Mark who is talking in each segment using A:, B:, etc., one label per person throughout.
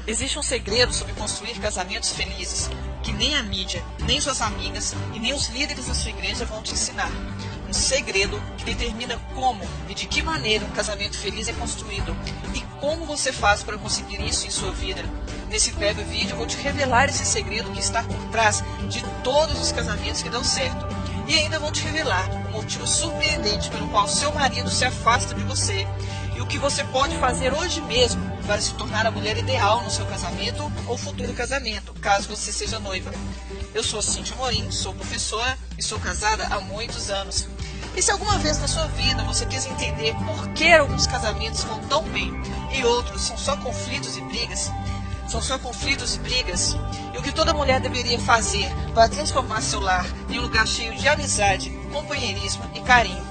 A: Existe um segredo sobre construir casamentos felizes, que nem a mídia, nem suas amigas e nem os líderes da sua igreja vão te ensinar. Um segredo que determina como e de que maneira um casamento feliz é construído e como você faz para conseguir isso em sua vida. Nesse breve vídeo eu vou te revelar esse segredo que está por trás de todos os casamentos que dão certo. E ainda vou te revelar um motivo surpreendente pelo qual seu marido se afasta de você e o que você pode fazer hoje mesmo para se tornar a mulher ideal no seu casamento ou futuro casamento, caso você seja noiva. Eu sou Cíntia Morim, sou professora e sou casada há muitos anos. E se alguma vez na sua vida você quis entender por que alguns casamentos vão tão bem e outros são só conflitos e brigas, e o que toda mulher deveria fazer para transformar seu lar em um lugar cheio de amizade, companheirismo e carinho,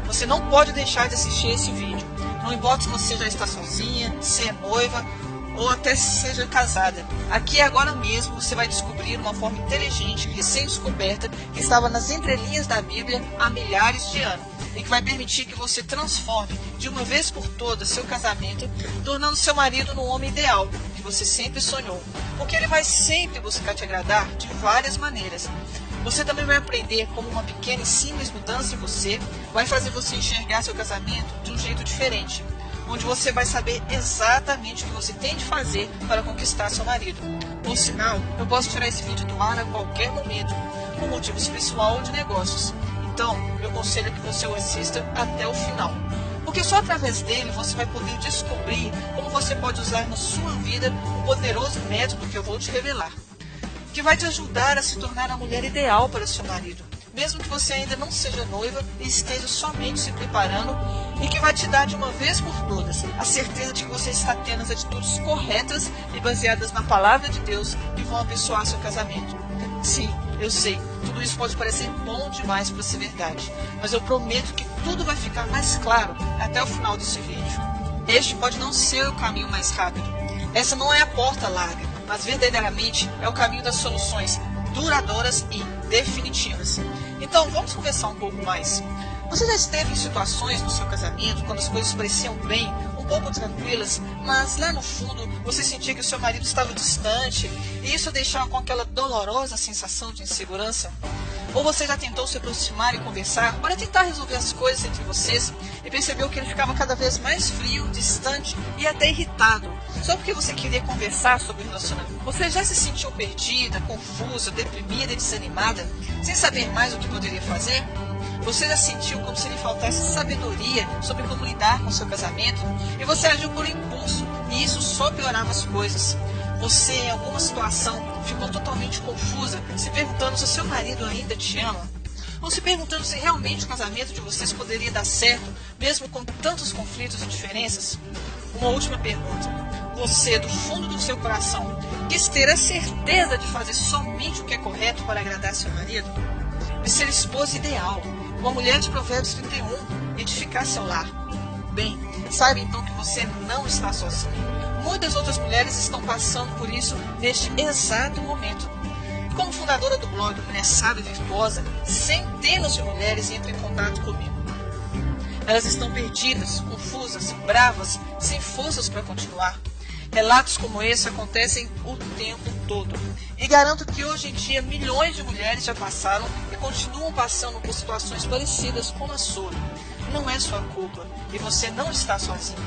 A: você não pode deixar de assistir esse vídeo. Não importa se você já está sozinha, se é noiva ou até se seja casada. Aqui e agora mesmo você vai descobrir uma forma inteligente, recém-descoberta, que estava nas entrelinhas da Bíblia há milhares de anos e que vai permitir que você transforme de uma vez por todas seu casamento, tornando seu marido no homem ideal que você sempre sonhou, porque ele vai sempre buscar te agradar de várias maneiras. Você também vai aprender como uma pequena e simples mudança em você vai fazer você enxergar seu casamento de um jeito diferente, onde você vai saber exatamente o que você tem de fazer para conquistar seu marido. Por sinal, eu posso tirar esse vídeo do ar a qualquer momento, por motivos pessoal ou de negócios. Então, meu conselho é que você o assista até o final, porque só através dele você vai poder descobrir como você pode usar na sua vida o poderoso método que eu vou te revelar, que vai te ajudar a se tornar a mulher ideal para seu marido, mesmo que você ainda não seja noiva e esteja somente se preparando, e que vai te dar de uma vez por todas a certeza de que você está tendo as atitudes corretas e baseadas na palavra de Deus que vão abençoar seu casamento. Sim, eu sei, tudo isso pode parecer bom demais para ser verdade, mas eu prometo que tudo vai ficar mais claro até o final desse vídeo. Este pode não ser o caminho mais rápido, essa não é a porta larga, mas verdadeiramente é o caminho das soluções duradouras e definitivas. Então vamos conversar um pouco mais. Você já esteve em situações no seu casamento quando as coisas pareciam bem, um pouco tranquilas, mas lá no fundo você sentia que o seu marido estava distante e isso deixava com aquela dolorosa sensação de insegurança? Ou você já tentou se aproximar e conversar para tentar resolver as coisas entre vocês e percebeu que ele ficava cada vez mais frio, distante e até irritado, só porque você queria conversar sobre o relacionamento? Você já se sentiu perdida, confusa, deprimida e desanimada, sem saber mais o que poderia fazer? Você já sentiu como se lhe faltasse sabedoria sobre como lidar com seu casamento e você agiu por impulso e isso só piorava as coisas? Você, em alguma situação, ficou totalmente confusa, se perguntando se o seu marido ainda te ama? Ou se perguntando se realmente o casamento de vocês poderia dar certo, mesmo com tantos conflitos e diferenças? Uma última pergunta. Você, do fundo do seu coração, quis ter a certeza de fazer somente o que é correto para agradar seu marido? De ser a esposa ideal, uma mulher de Provérbios 31, e edificar seu lar? Bem, saiba então que você não está sozinho. Muitas outras mulheres estão passando por isso neste exato momento. Como fundadora do blog Mulher Sábia e Virtuosa, centenas de mulheres entram em contato comigo. Elas estão perdidas, confusas, bravas, sem forças para continuar. Relatos como esse acontecem o tempo todo. E garanto que hoje em dia milhões de mulheres já passaram e continuam passando por situações parecidas com a sua. Não é sua culpa e você não está sozinha.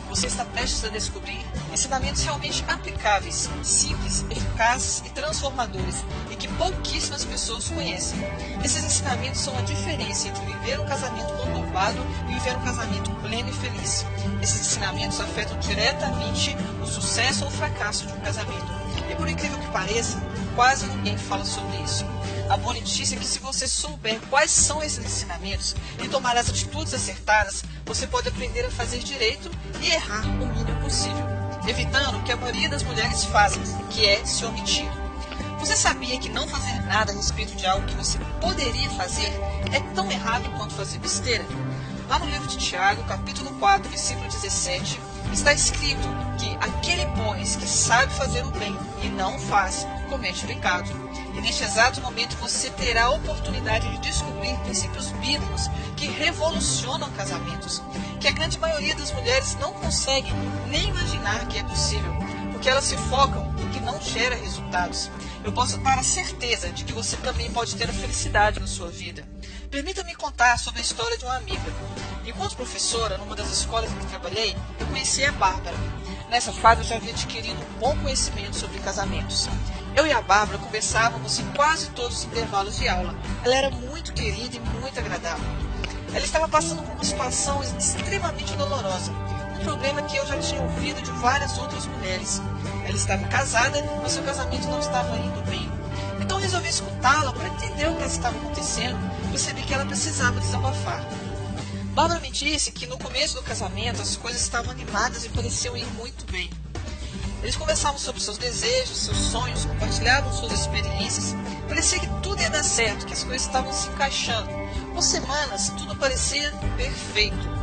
A: Você está prestes a descobrir ensinamentos realmente aplicáveis, simples, eficazes e transformadores, e que pouquíssimas pessoas conhecem. Esses ensinamentos são a diferença entre viver um casamento conturbado e viver um casamento pleno e feliz. Esses ensinamentos afetam diretamente o sucesso ou o fracasso de um casamento. E por incrível que pareça, quase ninguém fala sobre isso. A boa notícia é que se você souber quais são esses ensinamentos e tomar as atitudes acertadas, você pode aprender a fazer direito e errar o mínimo possível, evitando o que a maioria das mulheres fazem, que é se omitir. Você sabia que não fazer nada a respeito de algo que você poderia fazer é tão errado quanto fazer besteira? Lá no livro de Tiago, capítulo 4, versículo 17, está escrito que aquele, pois, que sabe fazer o bem e não faz, comete pecado. E neste exato momento você terá a oportunidade de descobrir princípios bíblicos que revolucionam casamentos, que a grande maioria das mulheres não consegue nem imaginar que é possível, porque elas se focam no que não gera resultados. Eu posso dar a certeza de que você também pode ter a felicidade na sua vida. Permita-me contar sobre a história de uma amiga. Enquanto professora, numa das escolas em que trabalhei, eu conheci a Bárbara. Nessa fase, eu já havia adquirido um bom conhecimento sobre casamentos. Eu e a Bárbara conversávamos em quase todos os intervalos de aula. Ela era muito querida e muito agradável. Ela estava passando por uma situação extremamente dolorosa, um problema que eu já tinha ouvido de várias outras mulheres. Ela estava casada, mas seu casamento não estava indo bem. Então resolvi escutá-la para entender o que estava acontecendo e percebi que ela precisava desabafar. Bárbara me disse que no começo do casamento as coisas estavam animadas e pareciam ir muito bem. Eles conversavam sobre seus desejos, seus sonhos, compartilhavam suas experiências. Parecia que tudo ia dar certo, que as coisas estavam se encaixando. Por semanas, tudo parecia perfeito.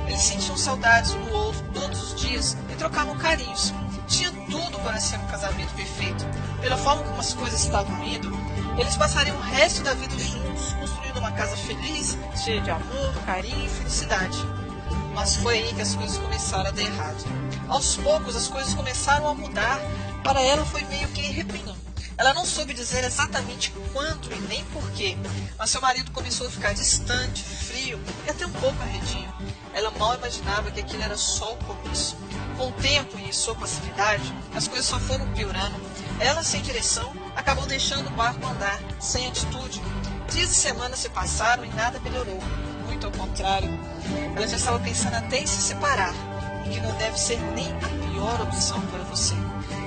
A: Eles sentiam saudades um do outro todos os dias e trocavam carinhos. Tinha tudo para ser um casamento perfeito. Pela forma como as coisas estavam indo, eles passariam o resto da vida juntos, construindo uma casa feliz, cheia de amor, carinho e felicidade. Mas foi aí que as coisas começaram a dar errado. Aos poucos, as coisas começaram a mudar. Para ela foi meio que repentino. Ela não soube dizer exatamente quando e nem porquê, mas seu marido começou a ficar distante, frio e até um pouco arredio. Ela mal imaginava que aquilo era só o começo. Com o tempo e sua passividade, as coisas só foram piorando. Ela, sem direção, acabou deixando o barco andar, sem atitude. Dias e semanas se passaram e nada melhorou. Muito ao contrário. Ela já estava pensando até em se separar, o que não deve ser nem a pior opção para você.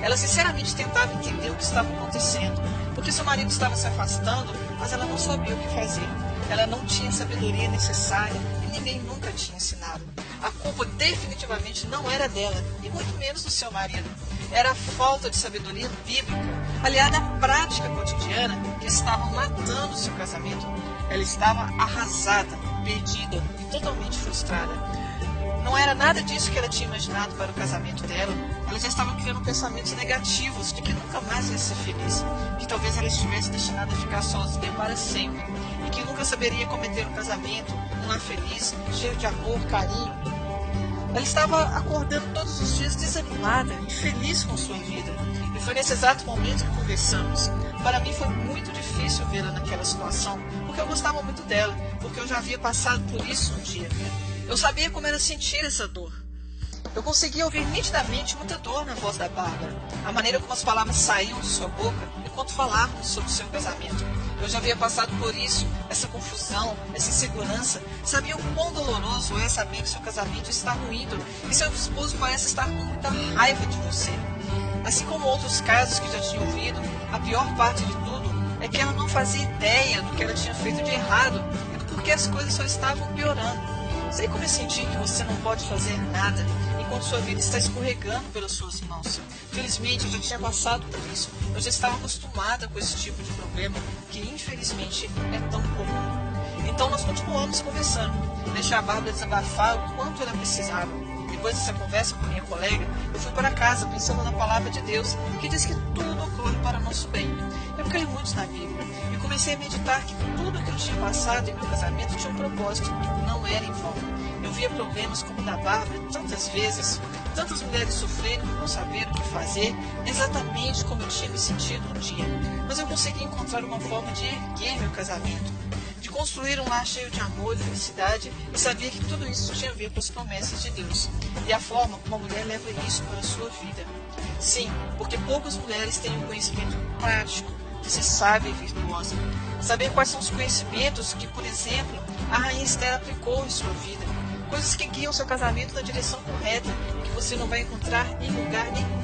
A: Ela sinceramente tentava entender o que estava acontecendo, porque seu marido estava se afastando, mas ela não sabia o que fazer. Ela não tinha a sabedoria necessária e ninguém nunca tinha ensinado. A culpa definitivamente não era dela, e muito menos do seu marido. Era a falta de sabedoria bíblica, aliada à prática cotidiana, que estava matando o seu casamento. Ela estava arrasada, perdida e totalmente frustrada. Não era nada disso que ela tinha imaginado para o casamento dela. Ela já estava criando pensamentos negativos de que nunca mais ia ser feliz, que talvez ela estivesse destinada a ficar sozinha para sempre, e que nunca saberia como ter um casamento, um lar feliz, cheio de amor, carinho. Ela estava acordando todos os dias desanimada e feliz com sua vida. E foi nesse exato momento que conversamos. Para mim foi muito difícil vê-la naquela situação, porque eu gostava muito dela, porque eu já havia passado por isso um dia. Eu sabia como era sentir essa dor. Eu conseguia ouvir nitidamente muita dor na voz da Bárbara, a maneira como as palavras saíam de sua boca enquanto falávamos sobre o seu casamento. Eu já havia passado por isso, essa confusão, essa insegurança. Sabia o quão doloroso é saber que seu casamento está ruindo e seu esposo parece estar com muita raiva de você. Assim como outros casos que já tinha ouvido, a pior parte de tudo é que ela não fazia ideia do que ela tinha feito de errado e do porquê as coisas só estavam piorando. Sei como é sentir que você não pode fazer nada enquanto sua vida está escorregando pelas suas mãos. Felizmente, eu já tinha passado por isso. Eu já estava acostumada com esse tipo de problema, que infelizmente é tão comum. Então nós continuamos conversando. Deixei a Bárbara desabafar o quanto ela precisava. Depois dessa conversa com minha colega, eu fui para casa pensando na palavra de Deus, que diz que tudo ocorre para nosso bem. Eu creio muito na Bíblia e comecei a meditar que tudo que eu tinha passado em meu casamento tinha um propósito, não era em vão. Eu via problemas como o da Bárbara tantas vezes, tantas mulheres sofrendo por não saber o que fazer, exatamente como eu tinha me sentido um dia. Mas eu consegui encontrar uma forma de erguer meu casamento, de construir um lar cheio de amor e felicidade, e sabia que tudo isso tinha a ver com as promessas de Deus e a forma como a mulher leva isso para a sua vida. Sim, porque poucas mulheres têm um conhecimento prático de ser sábia e virtuosa. Saber quais são os conhecimentos que, por exemplo, a rainha Esther aplicou em sua vida. Coisas que guiam seu casamento na direção correta e que você não vai encontrar em lugar nenhum.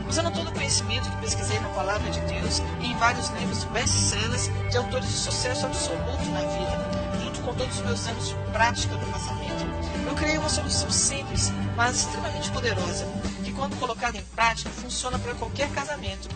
A: Usando todo o conhecimento que pesquisei na Palavra de Deus e em vários livros best-sellers de autores de sucesso absoluto na vida, junto com todos os meus anos de prática no casamento, eu criei uma solução simples, mas extremamente poderosa, que quando colocada em prática funciona para qualquer casamento.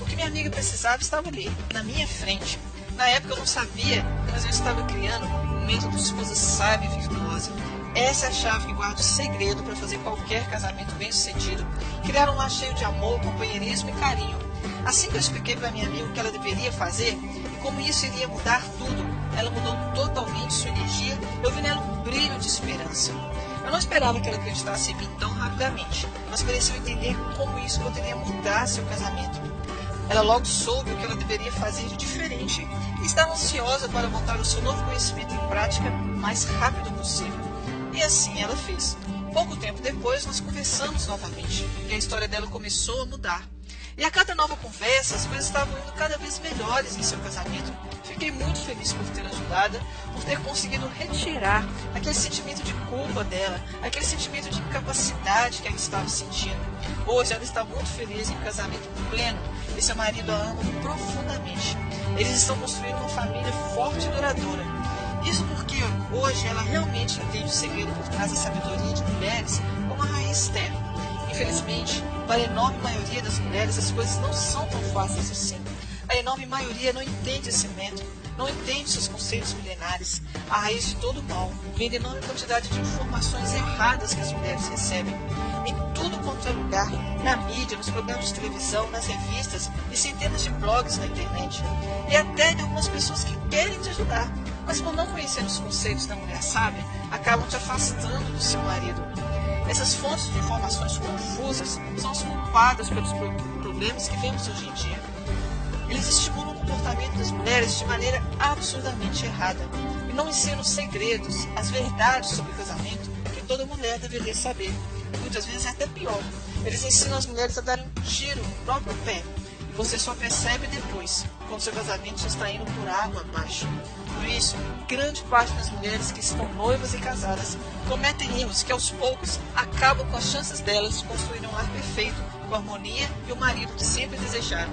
A: O que minha amiga precisava estava ali, na minha frente. Na época eu não sabia, mas eu estava criando um método de esposa sábia e virtuosa. Essa é a chave que guarda o segredo para fazer qualquer casamento bem-sucedido. Criar um lar cheio de amor, companheirismo e carinho. Assim que eu expliquei para minha amiga o que ela deveria fazer e como isso iria mudar tudo, ela mudou totalmente sua energia. Eu vi nela um brilho de esperança. Eu não esperava que ela acreditasse em mim tão rapidamente, mas pareceu entender como isso poderia mudar seu casamento. Ela logo soube o que ela deveria fazer de diferente e estava ansiosa para botar o seu novo conhecimento em prática o mais rápido possível. E assim ela fez. Pouco tempo depois, nós conversamos novamente e a história dela começou a mudar. E a cada nova conversa, as coisas estavam indo cada vez melhores em seu casamento. Fiquei muito feliz por ter ajudado, por ter conseguido retirar aquele sentimento de culpa dela, aquele sentimento de incapacidade que ela estava sentindo. Hoje ela está muito feliz em um casamento pleno e seu marido a ama profundamente. Eles estão construindo uma família forte e duradoura. Isso porque hoje ela realmente entende o segredo por trás da sabedoria de mulheres como a Rainha Esther. Infelizmente, para a enorme maioria das mulheres, as coisas não são tão fáceis assim. A enorme maioria não entende esse método, não entende seus conceitos milenares. A raiz de todo mal vem da enorme quantidade de informações erradas que as mulheres recebem. Em tudo quanto é lugar, na mídia, nos programas de televisão, nas revistas e centenas de blogs na internet. E até de algumas pessoas que querem te ajudar, mas por não conhecer os conceitos da mulher sábia, acabam te afastando do seu marido. Essas fontes de informações confusas são as culpadas pelos problemas que vemos hoje em dia. Eles estimulam o comportamento das mulheres de maneira absurdamente errada e não ensinam os segredos, as verdades sobre o casamento que toda mulher deveria saber. Muitas vezes é até pior. Eles ensinam as mulheres a darem um tiro no próprio pé e você só percebe depois, quando seu casamento já está indo por água abaixo. Por isso, grande parte das mulheres que estão noivas e casadas cometem erros que aos poucos acabam com as chances delas de construir um lar perfeito, com harmonia e o marido que sempre desejaram.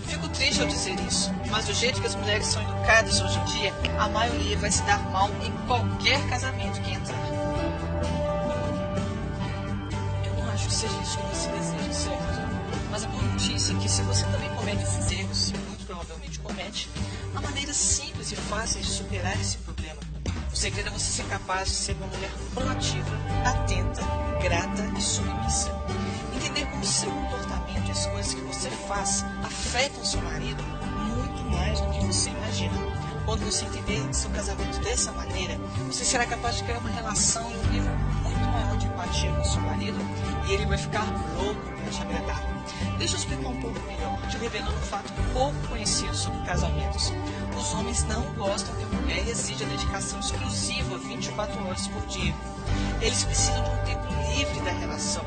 A: Fico triste ao dizer isso, mas do jeito que as mulheres são educadas hoje em dia, a maioria vai se dar mal em qualquer casamento que entrar. Eu não acho que seja isso que você deseja, certo? Mas a boa notícia é que se você também comete esses erros, e muito provavelmente comete, há maneiras simples e fáceis de superar esse problema. O segredo é você ser capaz de ser uma mulher proativa, atenta, grata e submissa. Entender como seu comportamento e as coisas que você faz afetam seu marido muito mais do que você imagina. Quando você entender seu casamento dessa maneira, você será capaz de criar uma relação em um nível muito maior de empatia com seu marido e ele vai ficar louco para te agradar. Deixa eu explicar um pouco melhor, te revelando um fato pouco conhecido sobre casamentos. Os homens não gostam que a mulher resida a dedicação exclusiva 24 horas por dia. Eles precisam de um tempo livre da relação.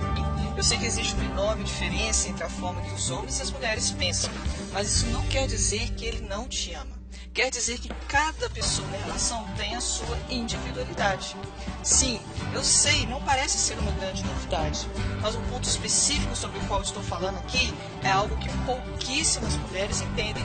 A: Eu sei que existe uma enorme diferença entre a forma que os homens e as mulheres pensam, mas isso não quer dizer que ele não te ama. Quer dizer que cada pessoa na relação tem a sua individualidade. Sim, eu sei, não parece ser uma grande novidade, mas um ponto específico sobre o qual estou falando aqui é algo que pouquíssimas mulheres entendem.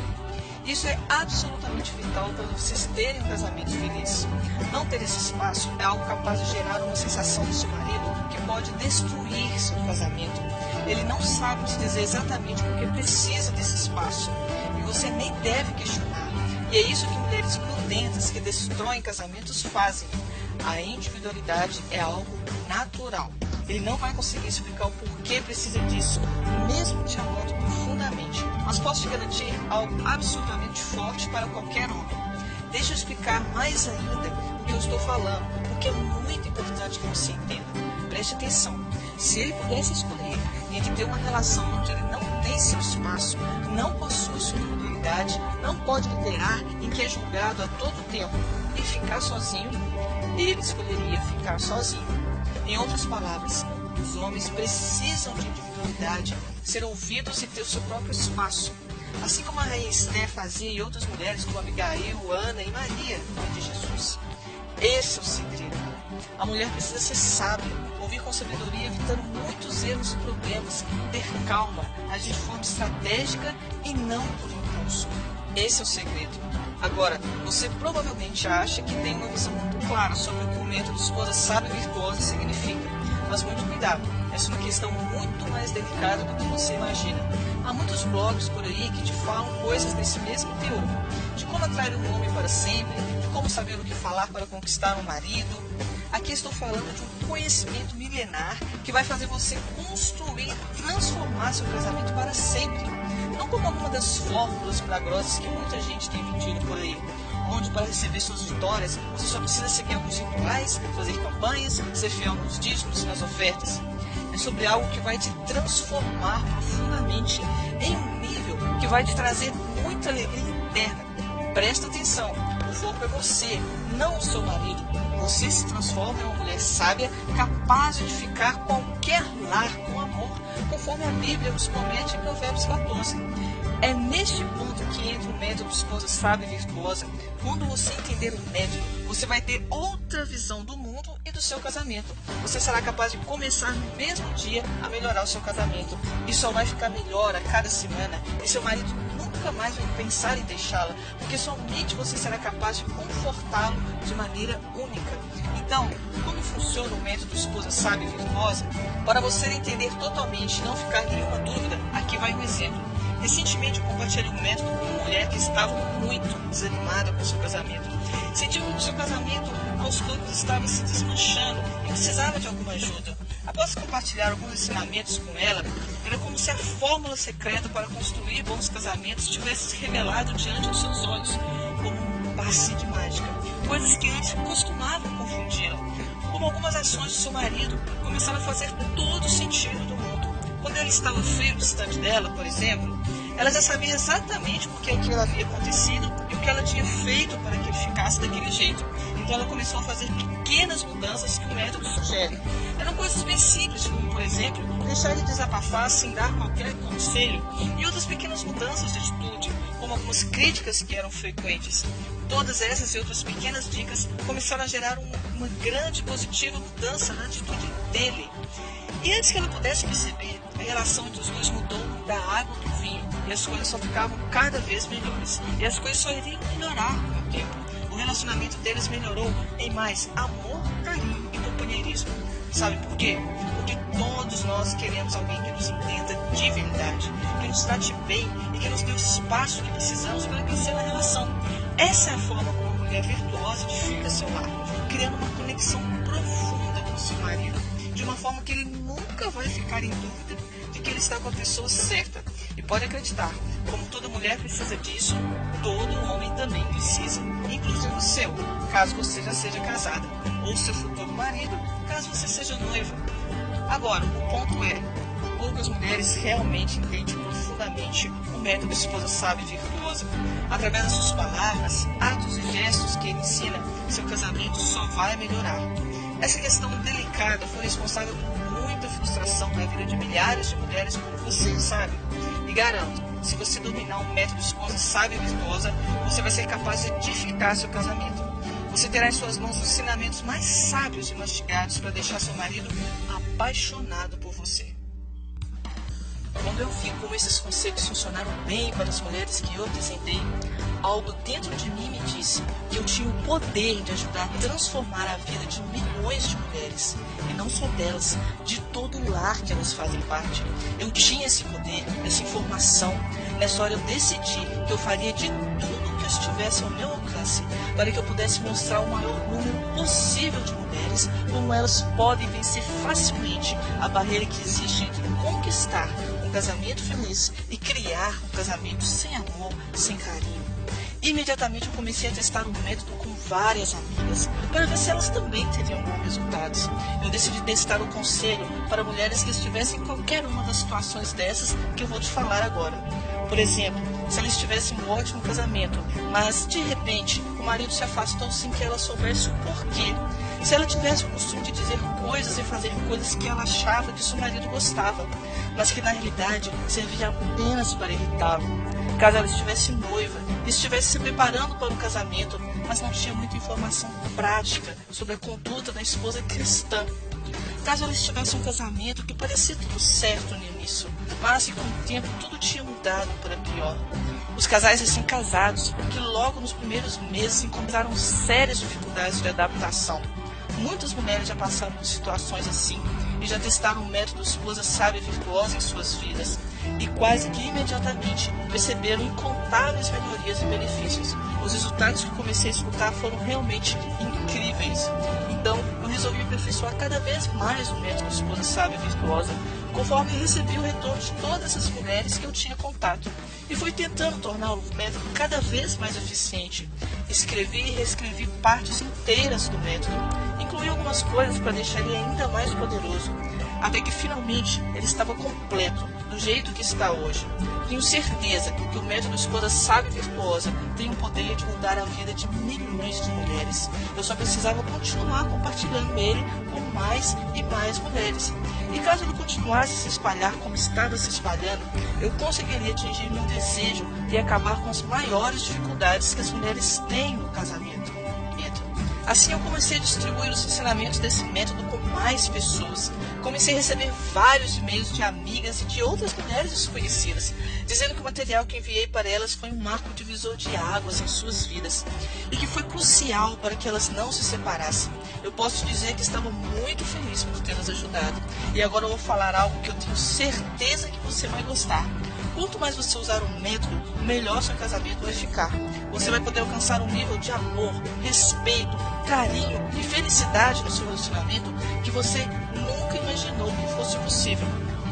A: Isso é absolutamente vital para vocês terem um casamento feliz. Não ter esse espaço é algo capaz de gerar uma sensação no seu marido que pode destruir seu casamento. Ele não sabe te dizer exatamente porque precisa desse espaço e você nem deve questionar. E é isso que mulheres prudentas que destroem casamentos fazem. A individualidade é algo natural. Ele não vai conseguir explicar o porquê precisa disso, mesmo te amando profundamente. Mas posso te garantir algo absolutamente forte para qualquer homem. Deixa eu explicar mais ainda o que eu estou falando, porque é muito importante que você entenda. Preste atenção. Se ele pudesse escolher entre ter uma relação onde ele não tem seu espaço, não possui sua individualidade, não pode liderar, em que é julgado a todo tempo, e ficar sozinho, ele escolheria ficar sozinho. Em outras palavras, os homens precisam de individualidade, ser ouvidos e ter o seu próprio espaço. Assim como a Rainha Esther fazia e outras mulheres como Abigail, Ana e Maria, mãe de Jesus. Esse é o segredo. A mulher precisa ser sábia, ouvir com sabedoria, evitando muitos erros e problemas, ter calma, agir de forma estratégica e não por impulso. Esse é o segredo. Agora, você provavelmente acha que tem uma visão muito clara sobre o que o método de esposa sábia e virtuosa significa. Mas muito cuidado, essa é uma questão muito mais delicada do que você imagina. Há muitos blogs por aí que te falam coisas desse mesmo teor, de como atrair um homem para sempre, de como saber o que falar para conquistar um marido. Aqui estou falando de um conhecimento milenar que vai fazer você construir, transformar seu casamento para sempre. Não como alguma das fórmulas milagrosas que muita gente tem vendido por aí. onde para receber suas vitórias você só precisa seguir alguns rituais, fazer campanhas, ser fiel nos dízimos e nas ofertas. É sobre algo que vai te transformar profundamente em um nível que vai te trazer muita alegria interna. Presta atenção, o foco é você, não o seu marido. Você se transforma em uma mulher sábia, capaz de edificar qualquer lar com amor, conforme a Bíblia nos promete em Provérbios 14. É neste ponto que entra o método Esposa Sábia e Virtuosa. Quando você entender o método, você vai ter outra visão do mundo e do seu casamento. Você será capaz de começar no mesmo dia a melhorar o seu casamento. E só vai ficar melhor a cada semana. E seu marido nunca mais vai pensar em deixá-la, porque somente você será capaz de confortá-lo de maneira única. Então, como funciona o método Esposa Sábia e Virtuosa? Para você entender totalmente e não ficar nenhuma dúvida, aqui vai um exemplo. Recentemente eu compartilhei um método com uma mulher que estava muito desanimada com o seu casamento. Sentiu que o seu casamento aos poucos estava se desmanchando e precisava de alguma ajuda. Após compartilhar alguns ensinamentos com ela, era como se a fórmula secreta para construir bons casamentos tivesse se revelado diante dos seus olhos, como um passe de mágica. Coisas que antes costumavam confundi-la, como algumas ações do seu marido começaram a fazer todo o sentido do mundo. Quando ele estava frio distante dela, por exemplo, ela já sabia exatamente por que aquilo havia acontecido e o que ela tinha feito para que ele ficasse daquele jeito. Então ela começou a fazer pequenas mudanças que o método sugere. Eram coisas bem simples, como, por exemplo, deixar ele desabafar sem dar qualquer conselho, e outras pequenas mudanças de atitude, como algumas críticas que eram frequentes. Todas essas e outras pequenas dicas começaram a gerar uma grande e positiva mudança na atitude dele. E antes que ela pudesse perceber, a relação entre os dois mudou da água para o vinho, e as coisas só ficavam cada vez melhores, e as coisas só iriam melhorar com o tempo. O relacionamento deles melhorou em mais amor, carinho e companheirismo. Sabe por quê? Porque todos nós queremos alguém que nos entenda de verdade, que nos trate bem e que nos dê o espaço que precisamos para crescer na relação. Essa é a forma como uma mulher virtuosa edifica seu lar, criando uma conexão profunda com seu marido, de uma forma que ele nunca vai ficar em dúvida de que ele está com a pessoa certa. E pode acreditar, como toda mulher precisa disso, todo homem também precisa, inclusive o seu, caso você já seja casada, ou seu futuro marido, caso você seja noiva. Agora, o ponto é, poucas mulheres realmente entendem profundamente o método Esposa Sábia e Virtuosa. Através das suas palavras, atos e gestos que ele ensina, seu casamento só vai melhorar. Essa questão delicada foi responsável por muita frustração na vida de milhares de mulheres como você, sabe? E garanto, se você dominar o método Esposa Sábia e Virtuosa, você vai ser capaz de edificar seu casamento. Você terá em suas mãos os ensinamentos mais sábios e mastigados para deixar seu marido apaixonado por você. Quando eu vi como esses conselhos funcionaram bem para as mulheres que eu apresentei, algo dentro de mim me disse que eu tinha o poder de ajudar a transformar a vida de milhões de mulheres, e não só delas, de todo o lar que elas fazem parte. Eu tinha esse poder, essa informação. Nessa hora eu decidi que eu faria de tudo que estivesse ao meu alcance para que eu pudesse mostrar o maior número possível de mulheres como elas podem vencer facilmente a barreira que existe entre conquistar um casamento feliz e criar um casamento sem amor, sem carinho. Imediatamente eu comecei a testar o método com várias amigas, para ver se elas também teriam bons resultados. Eu decidi testar o conselho para mulheres que estivessem em qualquer uma das situações dessas que eu vou te falar agora. Por exemplo, se elas tivessem um ótimo casamento, mas de repente o marido se afastou sem que ela soubesse o porquê. Se ela tivesse o costume de dizer coisas e fazer coisas que ela achava que seu marido gostava, mas que na realidade servia apenas para irritá-lo. Caso ela estivesse noiva e estivesse se preparando para o casamento, mas não tinha muita informação prática sobre a conduta da esposa cristã. Caso ela estivesse em um casamento que parecia tudo certo no início, mas que com o tempo tudo tinha mudado para pior. Os casais recém-casados, que logo nos primeiros meses encontraram sérias dificuldades de adaptação. Muitas mulheres já passaram por situações assim e já testaram o método Esposa Sábia e Virtuosa em suas vidas, e quase que imediatamente perceberam incontáveis melhorias e benefícios. Os resultados que comecei a escutar foram realmente incríveis. Então, eu resolvi aperfeiçoar cada vez mais o método Esposa Sábia e Virtuosa, conforme eu recebi o retorno de todas as mulheres que eu tinha contato. e fui tentando tornar o método cada vez mais eficiente. Escrevi e reescrevi partes inteiras do método, incluí algumas coisas para deixar ele ainda mais poderoso, até que finalmente ele estava completo, do jeito que está hoje. Tenho certeza que o método Esposa Sábia e Virtuosa tem o poder de mudar a vida de milhões de mulheres. Eu só precisava continuar compartilhando ele com mais e mais mulheres. E caso ele continuasse a se espalhar como estava se espalhando, eu conseguiria atingir meu desejo e acabar com as maiores dificuldades que as mulheres têm no casamento. Assim eu comecei a distribuir os ensinamentos desse método com mais pessoas. Comecei a receber vários e-mails de amigas e de outras mulheres desconhecidas, dizendo que o material que enviei para elas foi um marco divisor de águas em suas vidas e que foi crucial para que elas não se separassem. Eu posso dizer que estava muito feliz por ter nos ajudado. E agora eu vou falar algo que eu tenho certeza que você vai gostar. Quanto mais você usar o método, melhor seu casamento vai ficar. Você vai poder alcançar um nível de amor, respeito, carinho e felicidade no seu relacionamento que você nunca imaginou que fosse possível.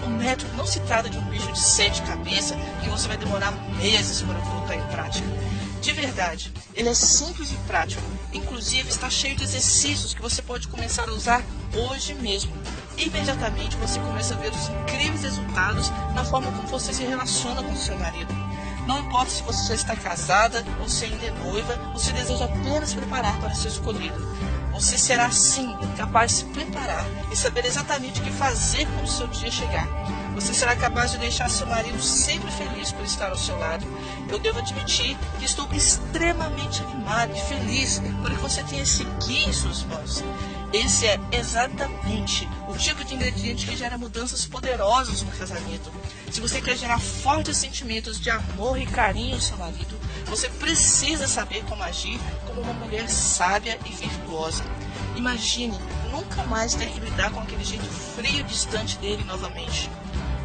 A: O método não se trata de um bicho de 7 cabeças que você vai demorar meses para colocar em prática. De verdade, ele é simples e prático. Inclusive está cheio de exercícios que você pode começar a usar hoje mesmo. Imediatamente você começa a ver os incríveis resultados na forma como você se relaciona com seu marido. Não importa se você já está casada ou se ainda é noiva, ou se deseja apenas preparar para ser escolhido. Você será sim capaz de se preparar e saber exatamente o que fazer quando o seu dia chegar. Você será capaz de deixar seu marido sempre feliz por estar ao seu lado. Eu devo admitir que estou extremamente animado e feliz por que você tenha esse guia em suas mãos. Esse é exatamente o tipo de ingrediente que gera mudanças poderosas no casamento. Se você quer gerar fortes sentimentos de amor e carinho ao seu marido, você precisa saber como agir como uma mulher sábia e virtuosa. Imagine nunca mais ter que lidar com aquele jeito frio e distante dele novamente.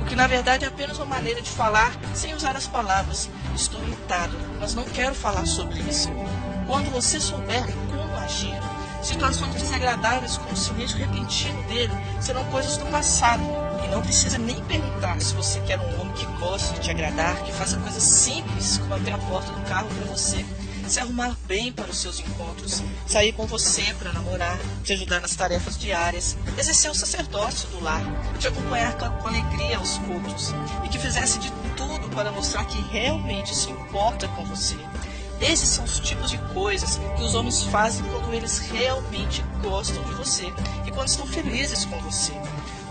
A: O que na verdade é apenas uma maneira de falar sem usar as palavras. Estou irritado, mas não quero falar sobre isso. Quando você souber como agir, situações desagradáveis como o silêncio repentino dele serão coisas do passado. E não precisa nem perguntar se você quer um homem que goste de te agradar, que faça coisas simples como abrir a porta do carro para você, se arrumar bem para os seus encontros, sair com você para namorar, te ajudar nas tarefas diárias, exercer o sacerdócio do lar, te acompanhar com alegria aos cultos e que fizesse de tudo para mostrar que realmente se importa com você. Esses são os tipos de coisas que os homens fazem quando eles realmente gostam de você e quando estão felizes com você.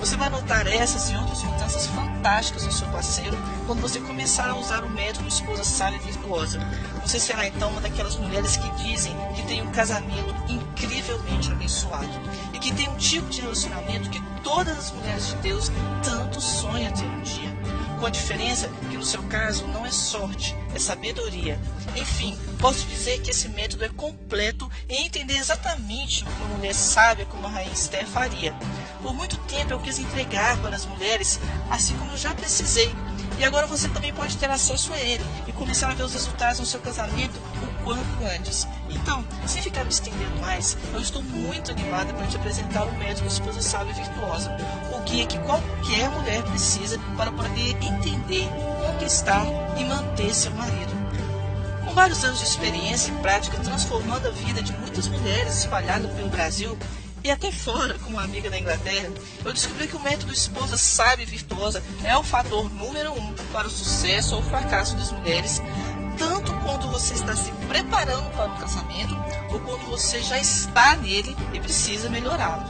A: Você vai notar essas e outras mudanças fantásticas no seu parceiro quando você começar a usar o método Esposa Sábia e Virtuosa. Você será então uma daquelas mulheres que dizem que tem um casamento incrivelmente abençoado e que tem um tipo de relacionamento que todas as mulheres de Deus tanto sonham ter um dia. Com a diferença que no seu caso não é sorte, é sabedoria. Enfim, posso dizer que esse método é completo em entender exatamente o que uma mulher sábia como a Rainha Esther faria. Por muito tempo eu quis entregar para as mulheres, assim como eu já precisei. E agora você também pode ter acesso a ele e começar a ver os resultados no seu casamento o quanto antes. Então, sem ficar me estendendo mais, eu estou muito animada para te apresentar o método Esposa Sábia e Virtuosa, o guia que qualquer mulher precisa para poder entender, conquistar e manter seu marido. Com vários anos de experiência e prática transformando a vida de muitas mulheres espalhadas pelo Brasil, e até fora, como amiga da Inglaterra, eu descobri que o método Esposa Sábia e Virtuosa é o fator número 1 para o sucesso ou fracasso das mulheres, tanto quando você está se preparando para um casamento ou quando você já está nele e precisa melhorá-lo.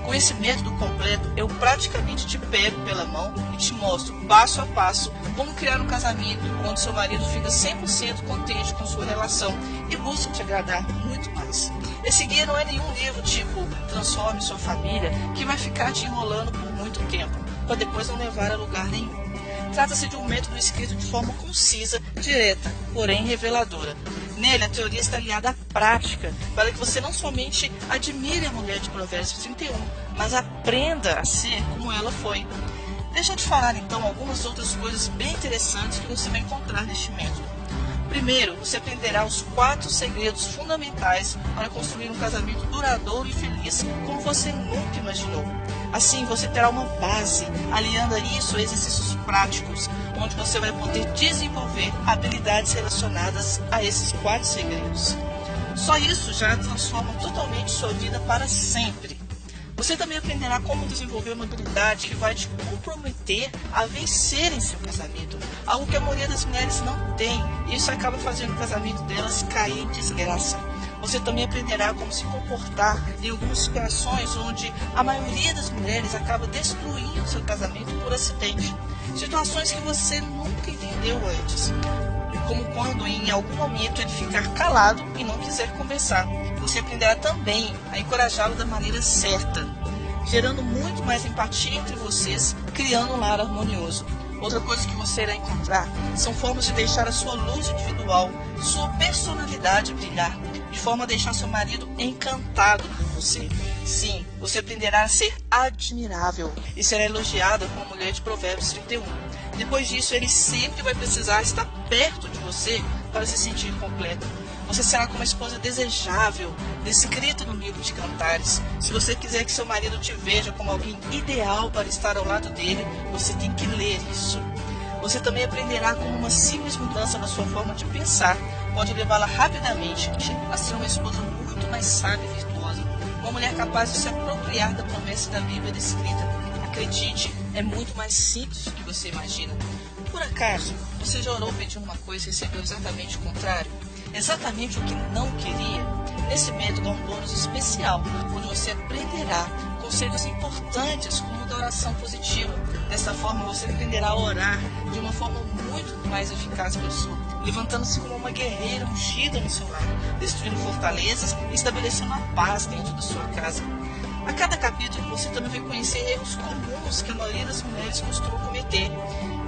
A: Com esse método completo, eu praticamente te pego pela mão e te mostro passo a passo como criar um casamento onde seu marido fica 100% contente com sua relação e busca te agradar muito mais. Esse guia não é nenhum livro tipo Transforme Sua Família que vai ficar te enrolando por muito tempo, para depois não levar a lugar nenhum. Trata-se de um método escrito de forma concisa, direta, porém reveladora. Nele, a teoria está aliada à prática, para que você não somente admire a mulher de Provérbios 31, mas aprenda a ser como ela foi. Deixa eu te falar então algumas outras coisas bem interessantes que você vai encontrar neste método. Primeiro, você aprenderá os 4 segredos fundamentais para construir um casamento duradouro e feliz, como você nunca imaginou. Assim, você terá uma base, aliando a isso a exercícios práticos, onde você vai poder desenvolver habilidades relacionadas a esses 4 segredos. Só isso já transforma totalmente sua vida para sempre. Você também aprenderá como desenvolver uma habilidade que vai te comprometer a vencer em seu casamento, algo que a maioria das mulheres não tem, e isso acaba fazendo o casamento delas cair em desgraça. Você também aprenderá como se comportar em algumas situações onde a maioria das mulheres acaba destruindo seu casamento por acidente. Situações que você nunca entendeu antes, como quando em algum momento ele ficar calado e não quiser conversar. Você aprenderá também a encorajá-lo da maneira certa, gerando muito mais empatia entre vocês, criando um lar harmonioso. Outra coisa que você irá encontrar são formas de deixar a sua luz individual, sua personalidade brilhar, de forma a deixar seu marido encantado por você. Sim, você aprenderá a ser admirável e será elogiada como mulher de Provérbios 31. Depois disso, ele sempre vai precisar estar perto de você para se sentir completo. Você será como uma esposa desejável, descrita no livro de Cantares. Se você quiser que seu marido te veja como alguém ideal para estar ao lado dele, você tem que ler isso. Você também aprenderá como uma simples mudança na sua forma de pensar pode levá-la rapidamente a ser uma esposa muito mais sábia e virtuosa. Uma mulher capaz de se apropriar da promessa da Bíblia descrita. Acredite, é muito mais simples do que você imagina. Por acaso, você já orou pedindo uma coisa e recebeu exatamente o contrário? Exatamente o que não queria? Nesse método há um bônus especial, onde você aprenderá conselhos importantes como da oração positiva. Dessa forma, você aprenderá a orar de uma forma muito mais eficaz para o Senhor, levantando-se como uma guerreira ungida no seu lar, destruindo fortalezas e estabelecendo a paz dentro da sua casa. A cada capítulo, você também vai conhecer erros comuns que a maioria das mulheres costuma cometer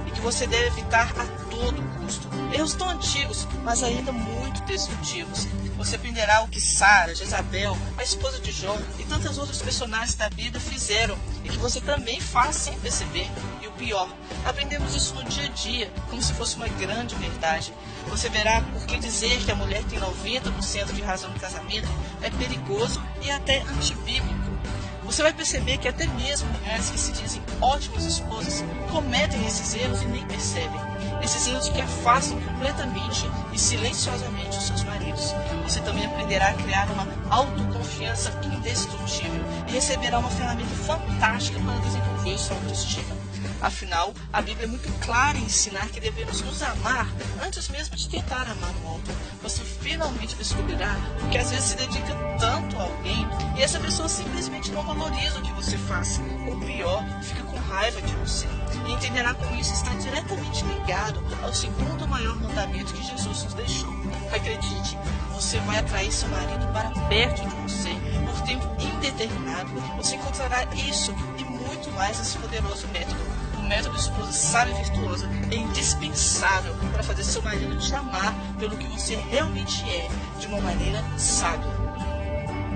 A: e que você deve evitar a todo custo. Erros tão antigos, mas ainda muito destrutivos. Você aprenderá o que Sara, Jezabel, a esposa de Jó e tantas outras personagens da Bíblia fizeram e que você também faz sem perceber. E o pior, aprendemos isso no dia a dia, como se fosse uma grande verdade. Você verá por que dizer que a mulher tem 90% de razão no casamento é perigoso e até antibíblico. Você vai perceber que até mesmo mulheres que se dizem ótimas esposas cometem esses erros e nem percebem. Esses erros que afastam completamente e silenciosamente os seus maridos. Você também aprenderá a criar uma autoconfiança indestrutível e receberá uma ferramenta fantástica para desenvolver sua autoestima. Afinal, a Bíblia é muito clara em ensinar que devemos nos amar antes mesmo de tentar amar o outro. Você finalmente descobrirá que às vezes se dedica tanto a alguém e essa pessoa simplesmente não valoriza o que você faz. Ou pior, fica com raiva de você. E entenderá como isso está diretamente ligado ao segundo maior mandamento que Jesus nos deixou. Acredite, você vai atrair seu marido para perto de você por tempo indeterminado. Você encontrará isso e muito mais nesse poderoso método. O método esposa sábia e virtuosa é indispensável para fazer seu marido te amar pelo que você realmente é, de uma maneira sábia.